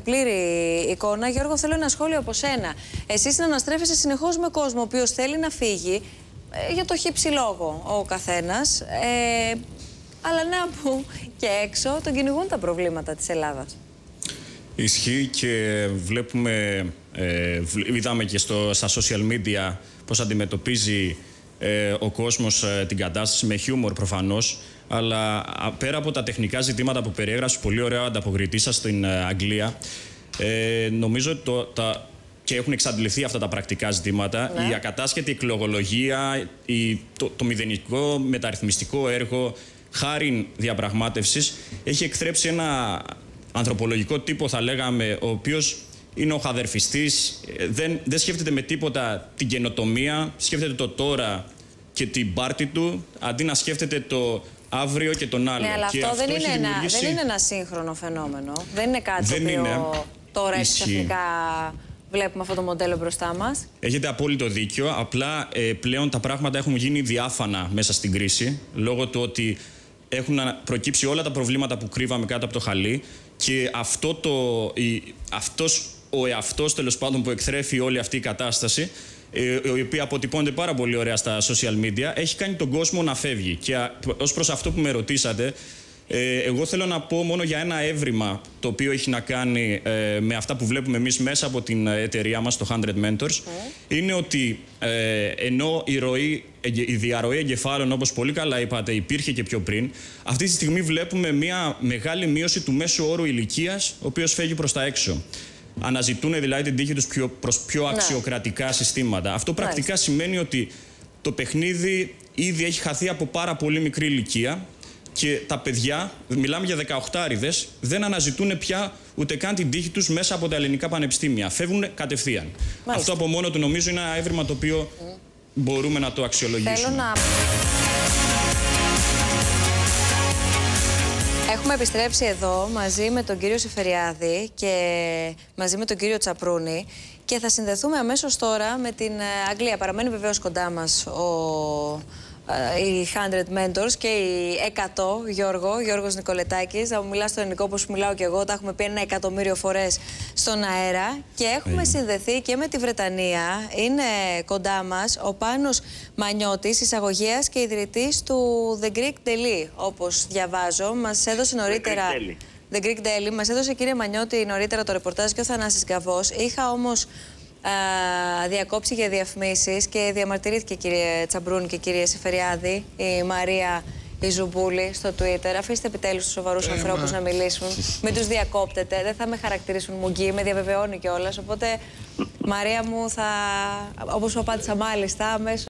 πλήρη εικόνα. Γιώργο, θέλω ένα σχόλιο από σένα. Εσύ συναναστρέφεσαι συνεχώς με κόσμο ο οποίος θέλει να φύγει για το χύψη λόγο ο καθένας. Αλλά να που και έξω τον κυνηγούν τα προβλήματα της Ελλάδας. Ισχύει και βλέπουμε, είδαμε και στα social media πώς αντιμετωπίζει ο κόσμος την κατάσταση, με χιούμορ προφανώς, αλλά πέρα από τα τεχνικά ζητήματα που περιέγραψε πολύ ωραία ο ανταποκριτής σας στην Αγγλία, νομίζω και έχουν εξαντληθεί αυτά τα πρακτικά ζητήματα, η ακατάσχετη εκλογολογία, το μηδενικό μεταρρυθμιστικό έργο, χάριν διαπραγμάτευσης, έχει εκθρέψει ένα ανθρωπολογικό τύπο, θα λέγαμε, ο οποίος είναι ο χαδερφιστής, δεν σκέφτεται με τίποτα την καινοτομία, σκέφτεται το τώρα και την πάρτη του, αντί να σκέφτεται το αύριο και τον άλλο. Ναι, αλλά αυτό δεν είναι ένα σύγχρονο φαινόμενο. Δεν είναι κάτι το οποίο τώρα έτσι ξαφνικά βλέπουμε αυτό το μοντέλο μπροστά μας. Έχετε απόλυτο δίκιο. Απλά πλέον τα πράγματα έχουν γίνει διάφανα μέσα στην κρίση, λόγω του ότι έχουν προκύψει όλα τα προβλήματα που κρύβαμε κάτω από το χαλί και αυτός ο εαυτός, τέλος πάντων, που εκθρέφει όλη αυτή η κατάσταση, η οποία αποτυπώνεται πάρα πολύ ωραία στα social media, έχει κάνει τον κόσμο να φεύγει. Και ως προς αυτό που με ρωτήσατε, εγώ θέλω να πω μόνο για ένα έβριμα το οποίο έχει να κάνει με αυτά που βλέπουμε εμείς μέσα από την εταιρεία μας, το 100 Mentors. Είναι ότι ενώ η διαρροή εγκεφάλων, όπως πολύ καλά είπατε, υπήρχε και πιο πριν, αυτή τη στιγμή βλέπουμε μια μεγάλη μείωση του μέσου όρου ηλικίας, ο οποίος φεύγει προς τα έξω. Αναζητούν δηλαδή την τύχη τους προς πιο αξιοκρατικά συστήματα. Αυτό πρακτικά σημαίνει ότι το παιχνίδι ήδη έχει χαθεί από πάρα πολύ μικρή ηλικία και τα παιδιά, μιλάμε για 18άριδες, δεν αναζητούν πια ούτε καν την τύχη τους μέσα από τα ελληνικά πανεπιστήμια. Φεύγουν κατευθείαν. Μάλιστα. Αυτό από μόνο του νομίζω είναι ένα έβριμα το οποίο μπορούμε να το αξιολογήσουμε. Έχουμε επιστρέψει εδώ μαζί με τον κύριο Σεφεριάδη και μαζί με τον κύριο Τσαπρούνη και θα συνδεθούμε αμέσως τώρα με την Αγγλία. Παραμένει βεβαίως κοντά μας οι 100 Mentors και οι 100, Γιώργος Νικολετάκης. Θα μου μιλάς στο ελληνικό όπως μιλάω και εγώ, τα έχουμε πει 1.000.000 φορές στον αέρα και έχουμε συνδεθεί και με τη Βρετανία. Είναι κοντά μας ο Πάνος Μανιώτης, εισαγωγέας και ιδρυτής του The Greek Daily, όπως διαβάζω. Μας έδωσε νωρίτερα... The Greek Daily. Μας έδωσε, κύριε Μανιώτη, νωρίτερα το ρεπορτάζ και ο Θανάσης Γκαβός. Είχα όμως διακόψει για διαφημίσεις και διαμαρτυρήθηκε, κύριε Τσαμπρούνη και κύριε Σεφεριάδη, η Μαρία η Ζουμπούλη στο Twitter. Αφήστε επιτέλους τους σοβαρούς ανθρώπους να μιλήσουν. Μην τους διακόπτετε. Δεν θα με χαρακτηρίσουν μουγγί, με διαβεβαιώνει κιόλας. Οπότε, Μαρία μου, όπως σου απάντησα μάλιστα, αμέσως